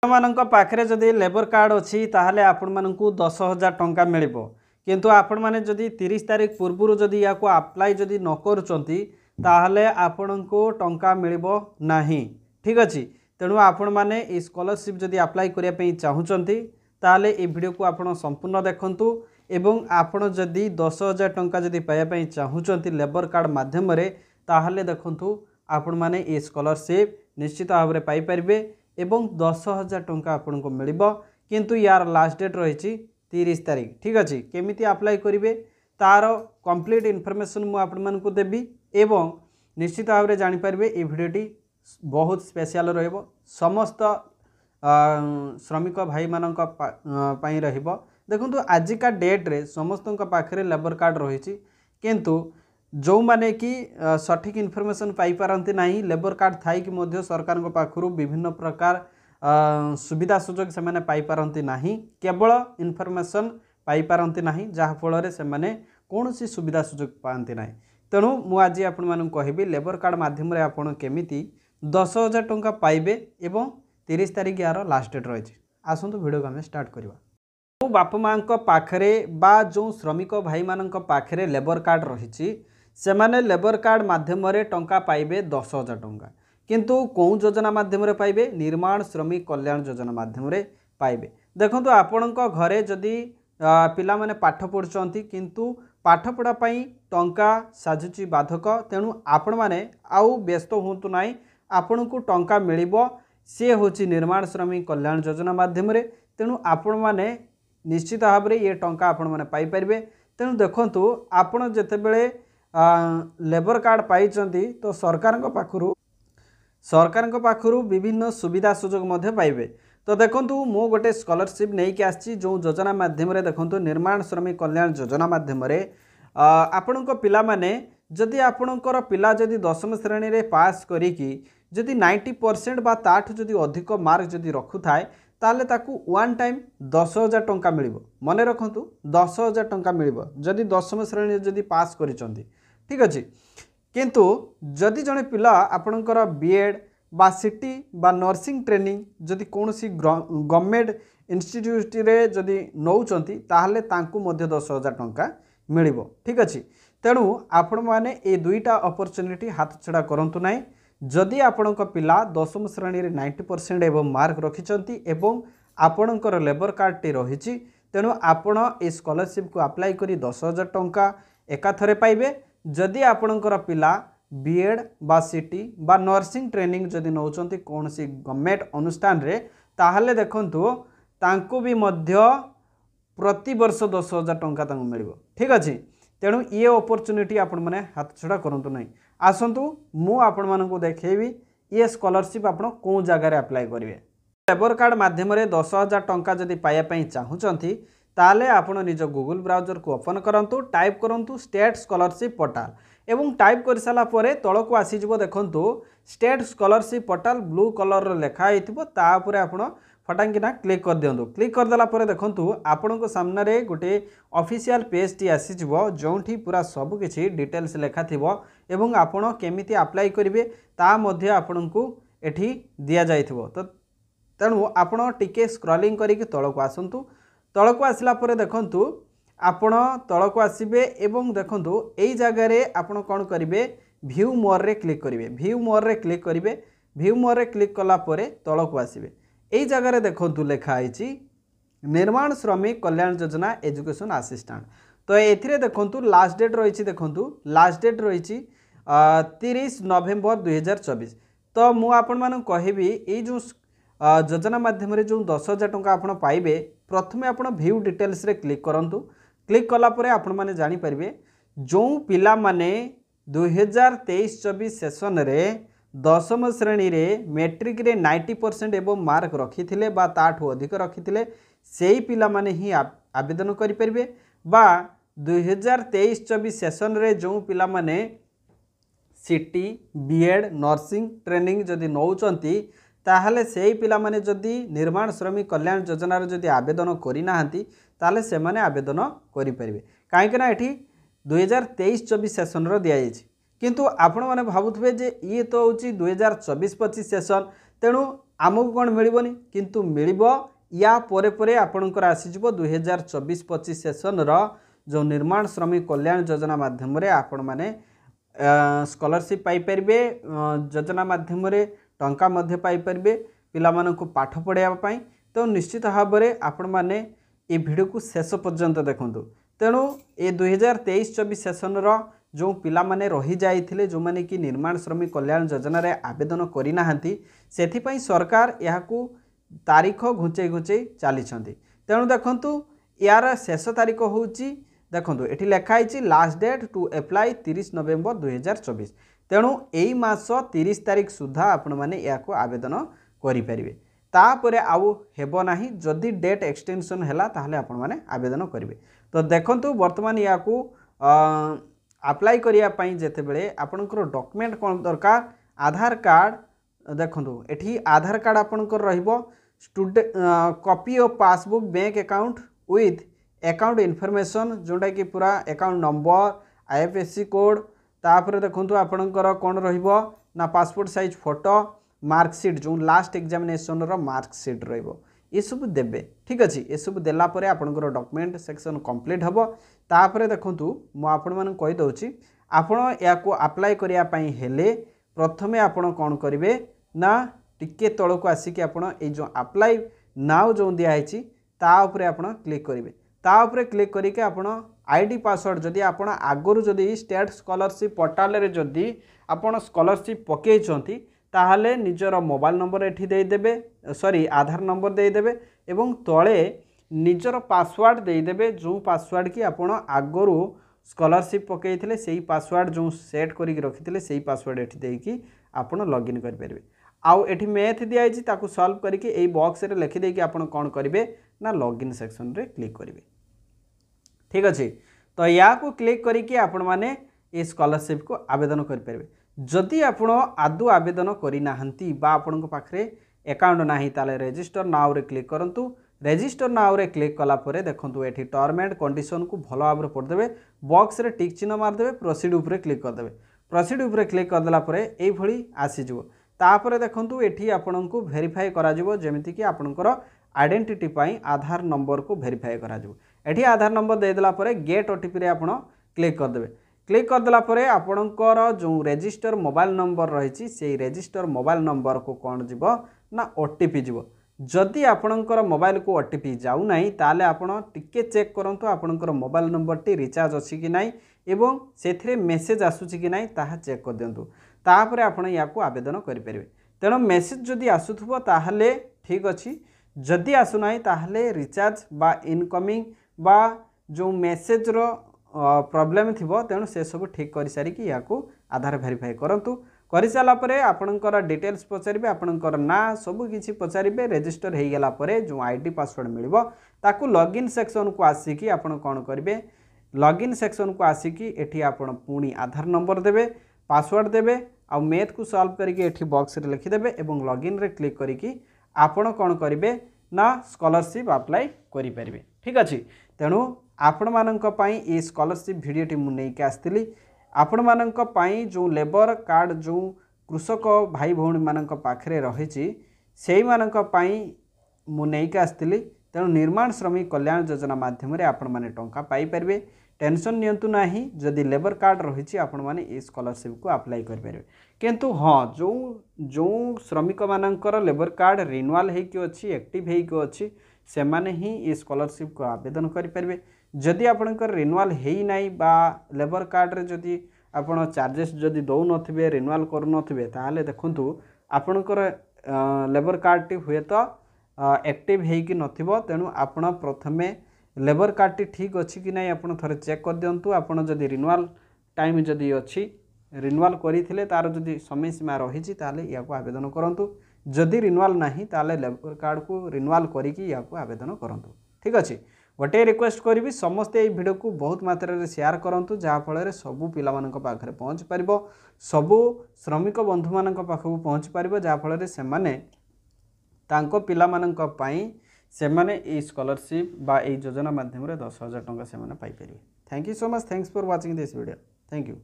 ମାନଙ୍କ पाखरे जदि लेबर कार्ड अच्छी ताहले आपण मानकु 10,000 टंका मिलिबो किंतु आपण माने जदि 30 तारिख पूर्व जदि या को अप्लाई जदि न करूचंती ताहले आपनको टंका मिलिबो नाही। ठीक अछि तेणु आपण माने ई स्कॉलरशिप जदि अप्लाई करिया पई चाहुचंती ताहले ए वीडियो को आपण संपूर्ण देखंतु एवं आपण जदि 10,000 टंका जदि पाया पई चाहुचंती लेबर कार्ड माध्यम रे ताहले देखंतु आपण माने ई स्कॉलरशिप निश्चित भाव में पाई परिबे एवं 10,000 टंका आपन को मिलिबो किंतु यार लास्ट डेट रही 30 तारिख। ठीक अच्छे केमिति अप्लाई करेंगे तार कंप्लीट इनफॉरमेशन मु आपण मानकु देबी एवं निश्चित भाव में जानीपारे ये भिडियोटी बहुत स्पेशल रहिबो समस्त श्रमिक भाई मानक पई रहिबो। देखंतु आजिका डेट रे समस्त पाखरे लेबर कार्ड रही किंतु जो माने कि सठिक इनफॉरमेशन पाई पारंती नहीं लेबर कार्ड थाई कि मध्य सरकार को पाखरु विभिन्न प्रकार सुविधा सुजोग से माने पाई पारंती नहीं केवल इनफॉरमेशन पाई पारंती नहीं जहाँ फल से माने कौनसी सुविधा सुजोग पाती नहीं। तेणु मु आज आपण मानू कहबी लेबर कार्ड माध्यम रे आपण केमिति 10,000 टंका पाइबे एवं 30 तारिख यार लास्ट डेट रही। आसतु वीडियो को आम स्टार्ट करवा। जो बाप माँ पाखरे बा जो श्रमिक भाई मान पाखरे लेबर कार्ड रही सेमाने लेबर कार्ड माध्यम रे टंका पाइबे 10,000 टंका किंतु कौन योजना माध्यम रे पाइबे निर्माण श्रमिक कल्याण योजना माध्यम रे पाइबे। देखंतु आपणक घरे जदि पिला माने पाठ पढ़ुचंती किंतु पाठ पढ़ा पई टंका साजुची बाधक तेणु आपण माने आउ व्यस्त होतु नाही आपण को टंका मिलिबो से होची निर्माण श्रमिक कल्याण योजना माध्यम रे तेणु आपण माने निश्चित भाव में ये टंका आपण माने पाई परिबे। तेणु देखंतु आपण जेतेबेले लेबर कार्ड पाइचंती तो सरकार पाखरु विभिन्न सुविधा सुजोग मध्य पाइबे। तो देखंतु मो गोटे स्कॉलरशिप नहीं कि आछि जो योजना माध्यम रे देखंतु निर्माण श्रमिक कल्याण योजना माध्यम रे आपणक पिला माने जदि आपणकर पिला जदि 10वीं श्रेणी रे पास करिकी जदि 90% बा ताठ जदि अधिक मार्क जदि रखु थाए ताले ताकू वन टाइम 10,000 टंका मिलिबो। मने रखंतु 10,000 टंका मिलिबो जदि 10वीं श्रेणी जदि पास करिसंती। ठीक अछि किंतु जदि जने पिला आपणकर बीएड बा सिटी बा नर्सिंग ट्रेनिंग जदि कोनोसी गवर्नमेंट इंस्टीट्यूट रे जदि नौचंती ताहले तांकू मध्य 10,000 टंका मिलिबो। ठीक अछि तेणु आपण माने ए दुईटा अपॉर्चुनिटी हाथ छड़ा करंतु नाही। जदि आपणक पिला 10वीं श्रेणी रे 90% एवं मार्क रखिचंती एवं आपणकर लेबर कार्ड टी रहिछि तेणु आपण ए स्कॉलरशिप को अप्लाई करी 10,000 टंका एकाथरे पाइबे। जदि आपणकर पिला बीएड बा सिटी बा नर्सिंग ट्रेनिंग जदि नौचंती कोनसी गवर्नमेंट अनुष्ठान रे ताहले देखंतु तांको भी मध्य प्रति वर्ष 10,000 टंका तांको मिलिबो। ठीक अछि तेणु ये अपॉर्चुनिटी आपण माने हाथ छड़ा करंतु नाही। आसंतु मु आपण मानकु देखेबी ये स्कॉलरशिप आपण को जगह रे अप्लाई करिवे। लेबर कार्ड माध्यम रे 10,000 टंका जदि पाया पई चाहुचंती ताले आपण निज गूगल ब्राउजर को ओपन करंतु टाइप करंतु स्टेट स्कॉलरशिप पोर्टल एवं टाइप कर साला परे तळको आसी जिवो देखंतु state scholarship portal blue colour रो लेखा हेतिबो ता ऊपर आपण फटांकिना क्लिक कर दियंतु। क्लिक कर देला परे देखंतु आपनको सामने रे गोटे ऑफिशियल पेज टी आसी जिवो जोंठी पूरा सब किछि डिटेल्स लेखा थिबो एवं आपण केमिति अप्लाई करिवे ता मध्ये आपनको एठी दिया जाइथिबो। तो तेणु आपण टिके स्क्रॉलिंग करिक तळको आसंतु तळको आसला परे देखंतु आपण तळको आसीबे एवं देखंतु एई जगह रे आपण कोन करिवे व्यू मोर रे क्लिक करिवे। व्यू मोर रे क्लिक करिवे व्यू मोर रे क्लिक कला परे तळको आसीबे एई जगह रे देखंतु लेखा आइछि निर्माण श्रमिक कल्याण योजना एजुकेशन असिस्टेंट। तो एथिरे देखंतु लास्ट डेट रहिछि देखंतु लास्ट डेट रहिछि 30 नवेम्बर 2024। तो मु आपण मानु कहबी एई जो योजना माध्यम रे जो 10,000 टंका आपण पाइबे प्रथमे आपण व्यू डिटेल्स रे क्लिक करंतु। क्लिक कला परे आपण माने जानि परिबे जो पिला माने 2023-24 सेशन रे 10वीं श्रेणी रे मैट्रिक रे 90% एवं मार्क रखिथिले बा ताठू अधिक रखिथिले सेही पिला माने ही आवेदन करि परिबे बा 2023-24 सेशन रे जो पिला माने सिटी बीएड नर्सिंग ट्रेनिंग जदि नौचंती ताहले सेही पिला माने जदि निर्माण श्रमिक कल्याण योजना रे जदि आवेदन करि नाहंती ताहले से माने आवेदन करि परिबे। काहे कि ना एठी 2023-24 सेशन रो दिया जायछि किंतु आपण माने भाबुथबे जे ये तो होची 2024-25 सेशन तेणु आमको कौन मिलबनी किंतु मिलिब या परे आपणकर आसीजिवो 2024-25 सेसन जो निर्माण श्रमिक कल्याण योजना माध्यम आपण माने स्कॉलरशिप पाई परिबे योजना माध्यम टंका मध्य पाई परिबे पिला मानकु पाठ पढ़ाया पाई। तो निश्चित भाव में आपण माने ये वीडियो को शेष पर्यंत देखंतु। तेणु ये 2023-24 सेसन जो पिला माने रही जाइथिले जो माने कि निर्माण श्रमिक कल्याण योजना रे आवेदन करि नाहंती सेथिपई सरकार याकू तारीख घुंचई घुंचई चली। तेणु देखंतु यार शेष तारीख होउची देखंतु एठी लिखाई लास्ट डेट टू अप्लाई 30 नवेम्बर 2024। तेणु एई मास 30 तारीख सुधा आपण माने याकू आवेदन करि परिबे। तापरे आउ हेबो नाही जदि डेट एक्सटेंशन हैला ताहले आपण माने आवेदन करिवे। तो देखंतु वर्तमान याकू अप्लाई करिया पई जेते बेले आपनकर डॉक्यूमेंट कोन दरकार आधार कार्ड देखंतु एठी आधार कार्ड आपनकर रहिबो student copy of passbook bank account with account information जोटा कि पूरा अकाउंट नंबर आईएफएससी कोड तापर देखंतु आपनकर कोन रहिबो ना पासपोर्ट साइज फोटो मार्कशीट जो लास्ट एग्जामिनेशन रो मार्कशीट रहिबो ये सब देबे। ठीक अछि ये सब देला परे आपनकर डॉक्यूमेंट सेक्शन कंप्लीट हबो। तापर देखंतु मो आपण मन कहि दउची आपण याको अप्लाई करिया पई हेले प्रथमे आपण कोन करिवे ना टिके तळको आसी कि आपण ए जो अप्लाई नाउ जो दिया आइची ता ऊपर आपण क्लिक करिवे। ता ऊपर क्लिक करी के आपण आईडी पासवर्ड जदि आपण आगरु जदि स्टेट स्कॉलरशिप पोर्टल रे जदि आपण स्कॉलरशिप पके चंती ताहले निजर मोबाइल नंबर एठी दे देबे सॉरी आधार नंबर दे देबे एवं तळे निजर पासवर्ड दे देबे जो पासवर्ड की आपण आगरु स्कॉलरशिप पकेइथिले सेही पासवर्ड जो सेट करी रखिथिले सेही पासवर्ड एठी देई कि आपण लॉगिन कर परिबे। आउ एठी मैथ दिया आइछि ताकू सॉल्व करी के एई बॉक्स रे लिखि दे कि आपण कोन करिवे ना लॉगिन सेक्शन रे क्लिक करिवे। ठीक अछि तो या को क्लिक करी कि आपण माने ए स्कॉलरशिप को आवेदन कर परिबे। जदि आपण आदु आवेदन करि नाहंती बा आपण को पाखरे अकाउंट नाही ताले रजिस्टर नाउ रे क्लिक करंतु। रजिस्टर नाउ रे क्लिक कला परे देखंतु एठी टर्म एंड कंडीशन को भलो भाबरे पढ़ देबे बॉक्स रे टिक चिन्ह मार देबे प्रोसीड ऊपर क्लिक कर देबे। प्रोसीड ऊपर क्लिक कर देला परे एई भली आसी जिवो। तापरे देखंतु एठी आपण को वेरीफाई करा जिवो जेमिति कि आपनकर आइडेंटिटी पाई आधार नंबर को वेरीफाई करा जिवो। एठी आधार नंबर दे देला परे गेट ओटीपी रे आपण क्लिक कर देबे। क्लिक कर देला परे आपणकर जो रजिस्टर मोबाइल नंबर रही से रजिस्टर मोबाइल नंबर को कौन जीव ना ओटीपी जीव। जदि आपणकर मोबाइल को ओटीपी जाऊ नाही ताले आपण टिके चेक करंतु आपणकर मोबाइल नंबर टी रिचार्ज अछि कि नाही एवं सेथिरे मेसेज आसुछि कि नाही ताहा चेक कर दियंतु। तापरे आपण याको आवेदन करि परिबे। तेणु मेसेज जदि आसुथबो ताहले ठीक अछि जदि आसु नाही ताहले रिचार्ज बा इनकमिंग बा जो मेसेज रो प्रॉब्लम थिबो तेणु से सब ठीक कर सारी कि याको आधार वेरीफाई करंतु। करि साला परे आपनकर डिटेल्स पचारिबे आपनकर ना सब किछि पचारिबे रजिस्टर हे गेला परे जो आईडी पासवर्ड मिलिबो ताकू लॉगिन सेक्शन को आसी कि आपण कोन करिवे लॉगिन सेक्शन को आसी कि एठी आपण पुणी आधार नंबर देबे पासवर्ड देबे आ मैथ को सॉल्व करके एठी बॉक्स रे लिखि देबे एवं लॉगिन रे क्लिक करी कि आपण कोन करिवे ना स्कॉलरशिप अप्लाई करि परिबे। ठीक अछि तेणु आपण मानक पई ए स्कॉलरशिप वीडियोटी मु नै के आस्तिली आपण मानक पई जो लेबर कार्ड जो कृषक भाई भौणी मानक पाखरे रहिछि सेही मानक पई मु नै के आस्तिली। तेणु निर्माण श्रमिक कल्याण योजना माध्यम रे आपण माने टंका पाई परिबे। टेंशन नियंतु नाही जदि लेबर कार्ड रहिछि आपण माने ए स्कॉलरशिप को अप्लाई कर परिबे। किंतु हाँ जो जो श्रमिक मानकर लेबर कार्ड रिन्यूअल हे कि अछि एक्टिव हे कि अछि से माने ही ए स्कॉलरशिप को आवेदन करि परिबे। जदि आपणकर रिन्यूअल हेई नाही बा लेबर कार्ड रे जदि आपण चार्जेस जदि दौ नथिबे रिन्यूअल करू नथिबे ताहाले देखंतु आपणकर लेबर कार्ड टी हुए तो एक्टिव हेई कि नथिबो। तेणु आपण प्रथमे लेबर कार्ड टी ठीक अछि कि नाही आपण थरे चेक कर दियंतु। आपण जदि रिन्यूअल टाइम जदि अछि रिन्यूअल करिथिले तार जदि समय सीमा रहिछि ताहाले याको आवेदन करंतु। जदि रिन्यूअल नाही ताहाले लेबर कार्ड को रिन्यूअल करिकि याको आवेदन करंतु। ठीक अछि गोटे रिक्वेस्ट करी समस्ते ये वीडियो को बहुत मात्रा रे शेयर करंतु जहाँफल सबू पिला मानक पाखरे पहुँच पारिबो सबू श्रमिक बंधु मानक पाखकु पहुँच पारिबो जहाँफल से माने तांको पिला मानक पई से माने ए स्कॉलरशिप बा ए योजना माध्यम रे 10,000 टंका से माने पाई परिबे। Thank you so much. Thanks for watching this video. Thank you.